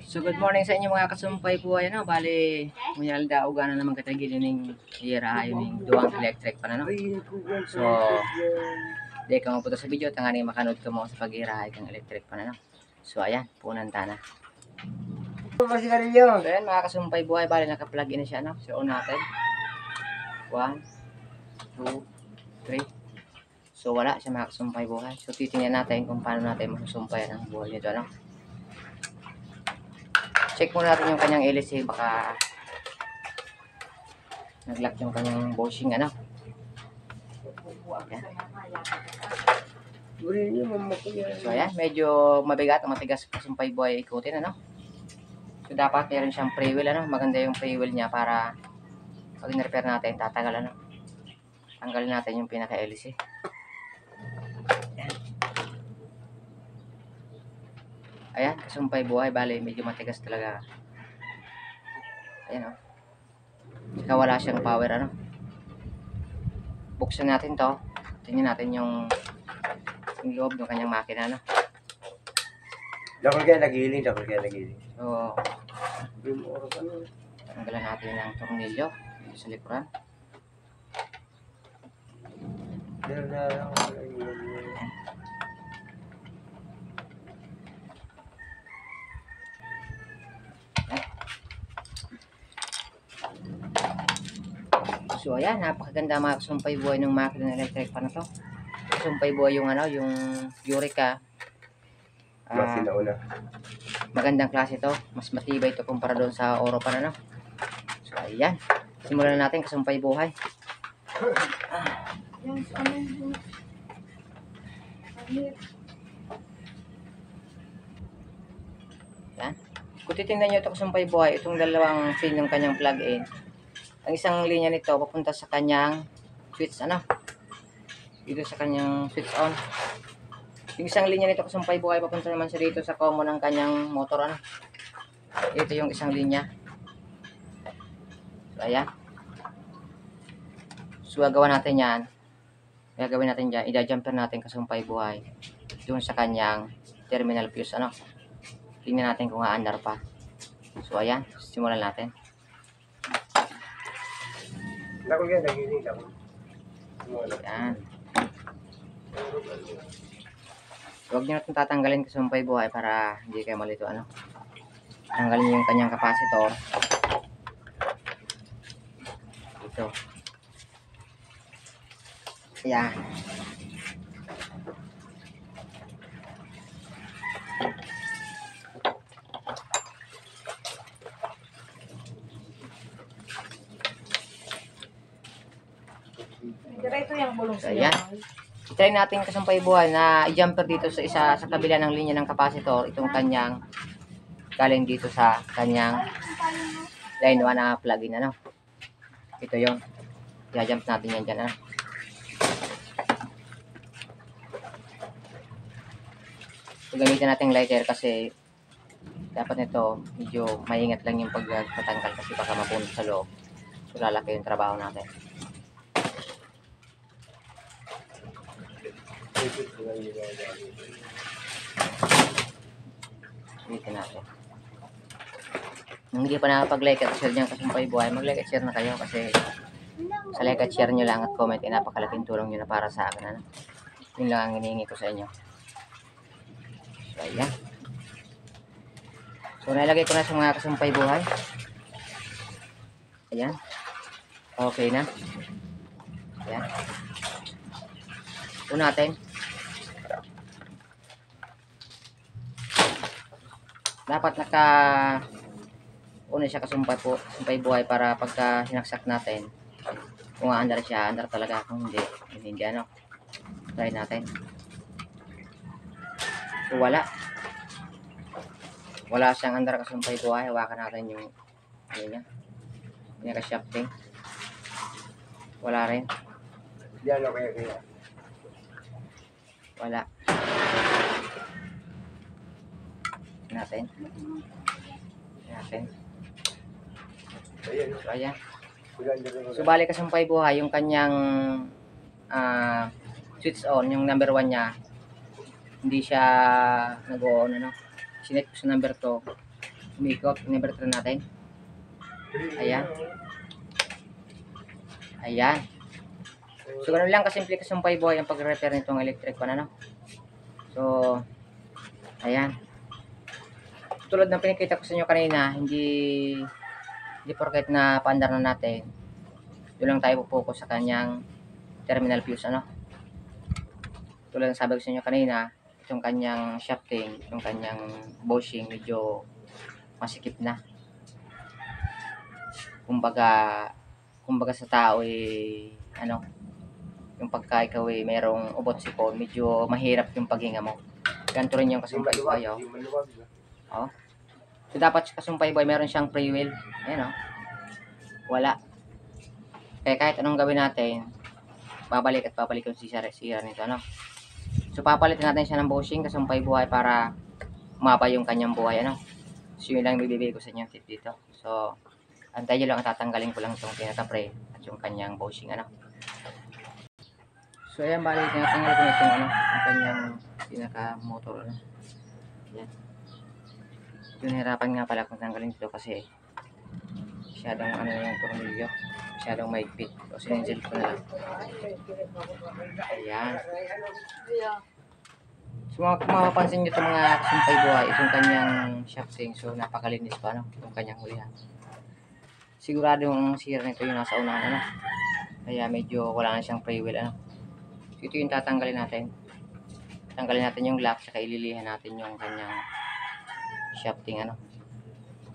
So good morning sa inyo mga kasumpay po ay bali munyal dauga na naman katagil ning ira yung duwang electric pa na no. So di ka mapunta sa video tangani makanood ka mo sa pag-irahay kang electric pa na no. So ayan, punan tana. So ayan mga kasumpay buhay, bali naka-plug in na siya no. So on natin. 1 2 3. So wala siya mga kasumpay buhay. So titingnan natin kung paano natin masusumpay ang buhay nito ano. Check muna natin yung kanyang LC, baka nag-lock yung kanyang bushing ano. Ayan. So ayan, medyo mabigat, matigas pa sumpay buhay ikutin ano. So dapat meron siyang free wheel ano, maganda yung free wheel niya para pag in-repair natin, tatagal ano. Tanggalin natin yung pinaka LC. Ayan, kasumpay buhay, bali medyo matigas talaga. Ayan o. Saka wala siyang power ano. Buksan natin to. Tingnan natin yung loob ng kanyang makina no. Dakol kaya nagiling. So, tanggalan natin ang tornilyo sa likuran. So ayan, napakaganda mga kasumpay buhay ng makina ng electric pa na to. Kasumpay buhay yung ano, yung Eureka. Klase na una. Magandang klase to. Mas matibay ito kumpara doon sa Oro pa na no. So ayan, simulan na natin kasumpay buhay. Yan. Kung titingnan nyo ito kasumpay buhay, itong dalawang pin ng kanyang plug-in. Ang isang linya nito papunta sa kanyang switch ano. Dito sa kanyang switch on. Yung isang linya nito kasumpay buhay papunta naman siya dito sa common ng kanyang motor ano. Ito yung isang linya. So ayan. So gagawin natin yan. Gagawin natin dyan. I-jumper natin kasumpay buhay. Doon sa kanyang terminal fuse ano. Tingnan natin kung aandar pa. So ayan. Simulan natin. Dakol kaya nagiling. Ayan. Huwag nyo natin tatanggalin kasumpay buhay para hindi kayo malito ano. Tanggalin nyo yung kanyang capacitor. Ito. Ayan. Diretso yung bulong So ayan. I-try natin kasumpay buhay na i-jumper dito sa isa sa kabila ng linya ng capacitor itong kanyang galing dito sa kanyang line 1 na plug-in ano. Ito yung i-jump natin yan dyan ano. So gamitin natin lighter kasi dapat nito medyo maingat lang yung pagtatanggal kasi baka mapunta sa loob. So lalaki yung trabaho natin. Ulitin natin. Kung hindi pa nakapag-like at share dyan kasumpay buhay, mag-like at share na kayo kasi sa like at share nyo lang at comment ay napakalaking tulong nyo na para sa akin. Ano? Yun lang ang hinihingi ko sa inyo. So ayan. So nalagay ko na sa mga kasumpay buhay. Ayan. Okay na. Ayan. Ito natin. Dapat una siya kasumpay buhay para pagka sinaksak natin kung aandar siya, aandar talaga. Kung hindi ano. Try natin. So wala siyang andar kasumpay buhay. Hawakan natin yung ano niya, pinaka-shafting. Wala rin. Diyan o kaya. Wala. Natin. So ayan. So bali kasumpay buhay yung kanyang switch on, yung number 1 niya hindi siya nag-on ano. Sinet ko sa number 2 umikot, inverter natin. Ayan. Ayan. So, ganun lang kasimple kasumpay buhay ang pag-repair nitong electric pan, ano. So, ayan. Tulad ng pinakita ko sa inyo kanina, hindi porket na paandar na natin, doon lang tayo focus sa kanyang terminal fuse, ano. Tulad ng sabi ko sa inyo kanina, itong kanyang shafting, itong kanyang bushing, medyo masikip na. Kumbaga sa tao ano, yung pagka ikaw mayroong ubot sipon, medyo mahirap yung paghinga mo. Ganito rin yung kasumpay buhay, oh. Oh. So, dapat kasumpay buhay, meron siyang free wheel. Ayan, oh. Wala. Kaya kahit anong gawin natin, babalik at babalik yung sira nito, ano. So, papalitin natin siya ng bushing, kasumpay buhay, para umaba yung kanyang buhay, ano. So, yun lang bibigay ko sa inyo tip dito. So, antayin nyo lang, tatanggalin ko lang itong pinaka-frame at yung kanyang bushing, ano. So, ayan, bali, tinatanggal ko itong, ano, yung kanyang pinaka-motor, ano. Ayan. Yung hirapan nga pala kung tanggalin dito kasi masyadong, ano, yung tornilyo. Masyadong maigpit. So, siningil ko na lang. Ayan. So, kung mapapansin nyo itong mga kasumpay buhay, itong kanyang shafting, so napakalinis pa, no? Itong kanyang hulihan. Sigurado yung sira nito yung nasa unahan, ano? Kaya medyo wala na siyang free wheel, ano? So, ito yung tatanggalin natin. Tanggalin natin yung lock, saka ililihan natin yung kanyang shafting, ano?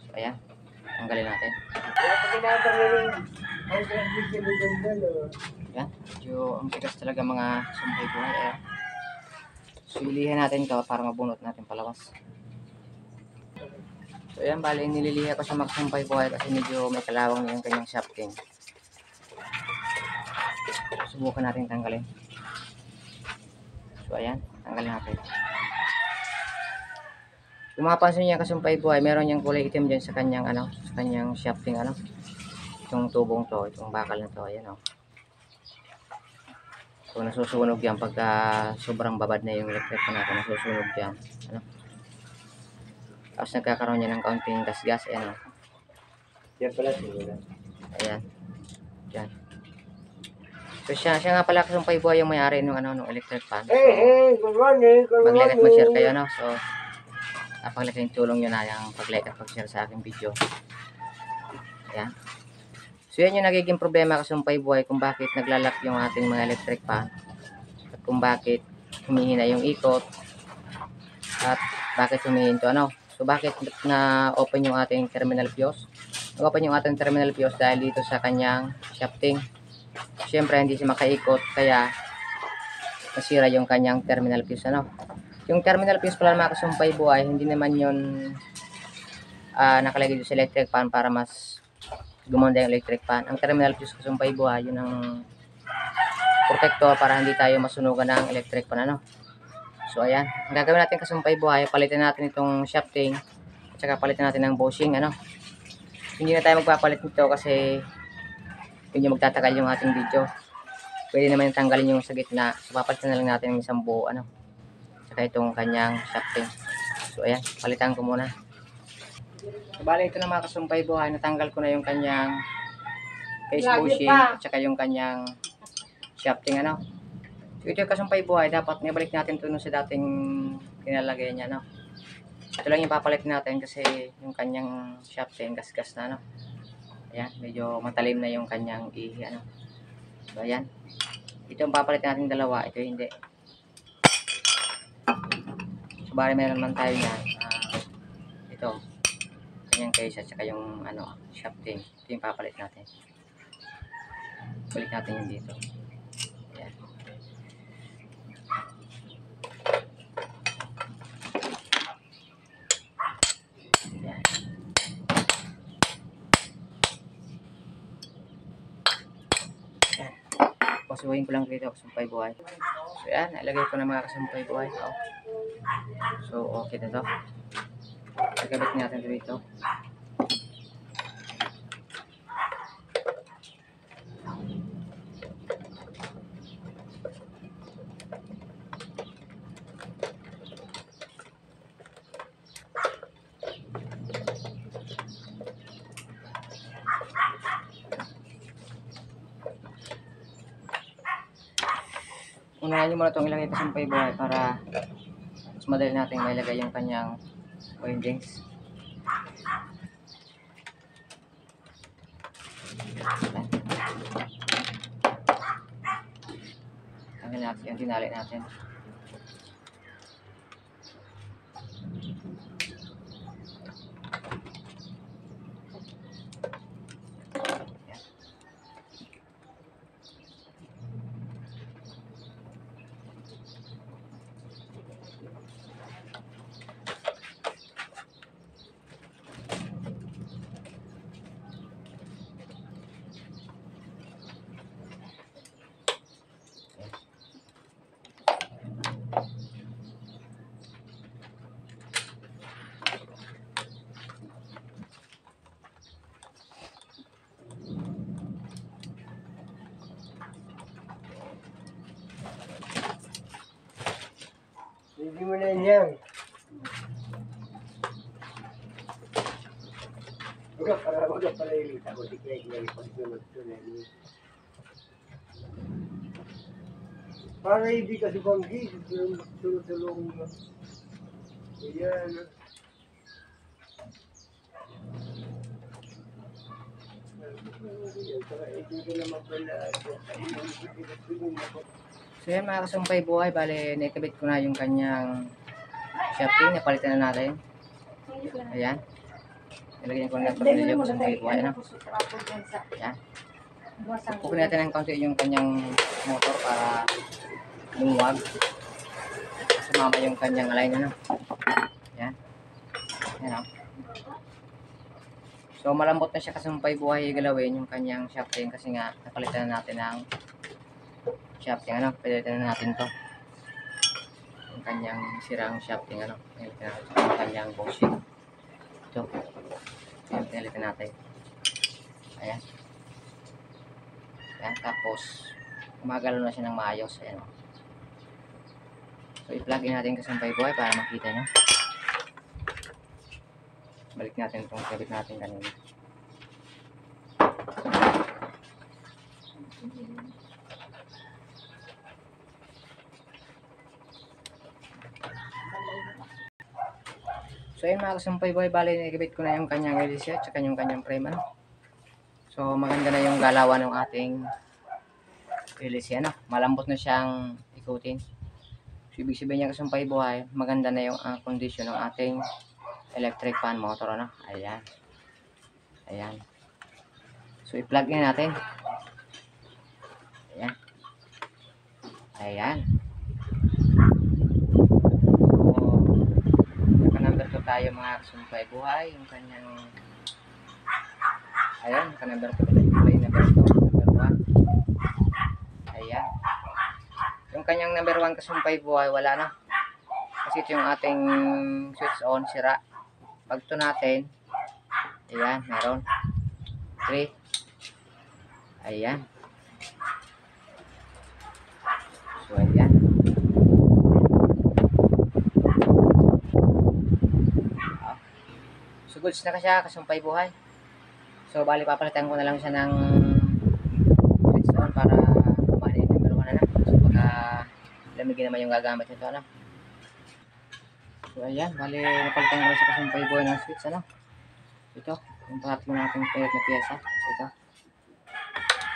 So, ayan. Tanggalin natin. Ayan. Medyo ang tigas talaga mga kasumpay buhay, ayan. So, ilihan natin ito para mabunot natin palabas. So, ayan, bali, nililiha ko sa magsumpay buhay kasi medyo may kalawang yung kanyang shafting. Subukan natin tanggalin. So, ayan, tanggalin natin. Kung mapapansin niya kasumpay buhay, meron niyang kulay itim dyan sa kanyang, ano, sa kanyang shafting, ano. Itong tubong to, itong bakal na to, ayan, oh. So, nasusunog yan pagka sobrang babad na yung electric pa natin, nasusunog yan, ano. Tapos nagkakaroon niya ng kaunting gas-gas, ayan, oh. Yan pala, siguro. Ayan. Yan. So, siya nga pala kasumpay buhay yung may-ari ng, ano, ng electric fan. So, Good morning, mag-like at mag-share kayo, no? So, napakalaking tulong nyo na yung pag-like at pag-share sa aking video. Ayan. So, yan yung nagiging problema kasumpay buhay kung bakit naglalak yung ating mga electric fan. At kung bakit humihina yung ikot. At bakit humihinto, ano? So, bakit na-open yung ating terminal fuse? Nag-open yung ating terminal fuse dahil dito sa kanyang shafting. Siyempre, hindi siya makaikot, kaya nasira yung kanyang terminal fuse, ano? Yung terminal fuse pala mga kasumpay buhay, hindi naman yun nakalagay dito sa electric fan para mas gumanda yung electric fan. Ang terminal fuse kasumpay buhay, yun ang protector para hindi tayo masunugan ng electric fan, ano? So, ayan. Ang gagawin natin kasumpay buhay, palitan natin itong shafting at saka palitan natin ng bushing, ano? Hindi na tayo magpapalit nito kasi hindi magtatagal yung ating video. Pwede naman tanggalin yung sa gitna. So, papalitan na lang natin ng isang buo, ano? Saka itong kanyang shafting. So, ayan. Palitan ko muna. So, bali ito na mga kasumpay buhay. Natanggal ko na yung kanyang face bushing at saka yung kanyang shafting, ano? So, ito yung kasumpay buhay. Dapat nibalik natin ito sa dating kinalagay niya, ano? Ito lang yung papalitin natin kasi yung kanyang shafting gas-gas na, ano? Ayan. Medyo matalim na yung kanyang ihi, ano? So, ayan. Ito yung papalitin natin dalawa. Ito hindi. So, bali meron man tayo yan. Ito. Kanyang case at saka yung, ano, shafting. Ito yung papalit natin. Balik natin yung dito. Ayan. Ayan. Ayan. Pasuhin ko lang dito kasumpay buhay. So, ayan. Nalagay ko na mga kasumpay buhay. Oh. So, okay na to. Nagkabit natin dito. unahin nyo muna itong ilagay kasumpay buhay para mas madali natin mailagay yung kanyang windings. Tanggalin natin yung tinali natin. Hindi mo na yan. Wala pala yung ita ko. Di kaya kinalipag naman ito na yun. Para hindi ka subanggi. Tulong mo. Ayan. So yan mga kasumpay buhay, bale naikabit ko na yung kanyang shafting, napalitan na natin. Ayan. Nilagyan ko na ng tornilyo kasumpay buhay. Ano? Ayan. Pukunin natin ng kaunti yung kanyang motor para lumuwag. Sumama yung kanyang align. Ano? Ayan. Ayan o. So malambot na siya kasumpay buhay galawin yung kanyang shafting kasi nga napalitan na natin ng shafting. Ano? Palitan na natin to. Yung kanyang sirang shafting. Ano? Palitan natin yung kanyang bushing. Ito. Ayan, palitan natin. Ayan. Ayan. Tapos gumagalaw na siya ng maayos. Ayan. So i-plug in natin kasumpay buhay para makita nyo. Balik natin itong kabit natin kanina. So ayun mga kasumpay buhay, bali nakikabit ko na yung kanyang release at saka yung kanyang frame. Ano? So maganda na yung galawan ng ating release. Ano? Malambot na siyang ikutin. So ibig sabihin niya kasumpay buhay, maganda na yung condition ng ating electric fan motor. Ano? Ayan. Ayan. So i-plug in natin. Ayan. Ayan. So naka-number 2 tayo mga kasumpay buhay. Yung kanyang ayan, naka-number 2 tayo. Number 2, number 1. Ayan. Yung kanyang number 1 kasumpay buhay, wala na. Kasi ito yung ating switch on, sira. Pag ito natin, ayan, meron 3. Ayan. So, ayan. So, goods na ka siya, kasumpay buhay. So, bali papalitan ko na lang siya ng switch on para kumani yung number 1 na. So, pagka lamigin naman yung gagamit nito, ano. So ayan, bali napalitan ko na sa kasumpay buhay ng switch. Ano? Ito, yung pangatlo natin payat na pyesa. Ito.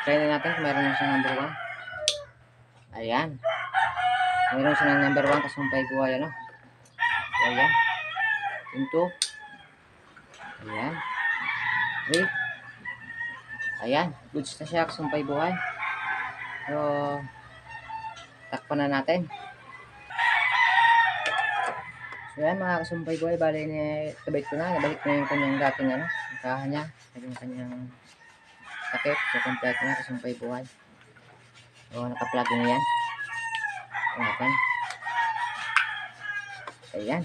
Try na natin kung meron na siyang number 1. Ayan. Meron siya ng number 1 kasumpay buhay. Ano? So ayan. Yung 2. Ayan. 3. Ayan. Goods na siya kasumpay buhay. So, takpan na natin. So yan mga kasumpay buhay, bali kabit ko na, nabalik na yung kanyang dating ano, kaha niya, yung kanyang takip, so complete na kasumpay buhay. So naka-plug na yan. Ayan. Ayan.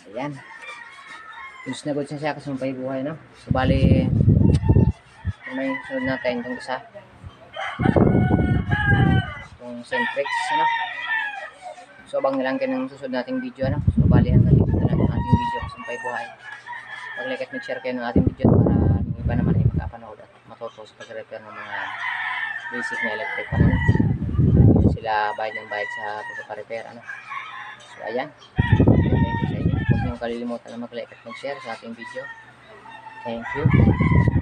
Ayan. Goods na goods na siya kasumpay buhay, no? So bali, may sunod natin itong isa. Itong Centrex, ano? So abang na lang kayo ng susunod nating video. Ano? So bali hanggang dito na lang ang ating video kasumpay buhay. Mag-like at mag-share kayo ng ating video para yung iba naman ay makapanood at matuto sa pag-repair ng mga basic na electric pa ano. Hindi sila bayad ng bayad sa pagpaparepair ano. So ayan. Thank you sa inyo. Huwag niyong kalilimutan na mag-like at mag-share sa ating video. Thank you.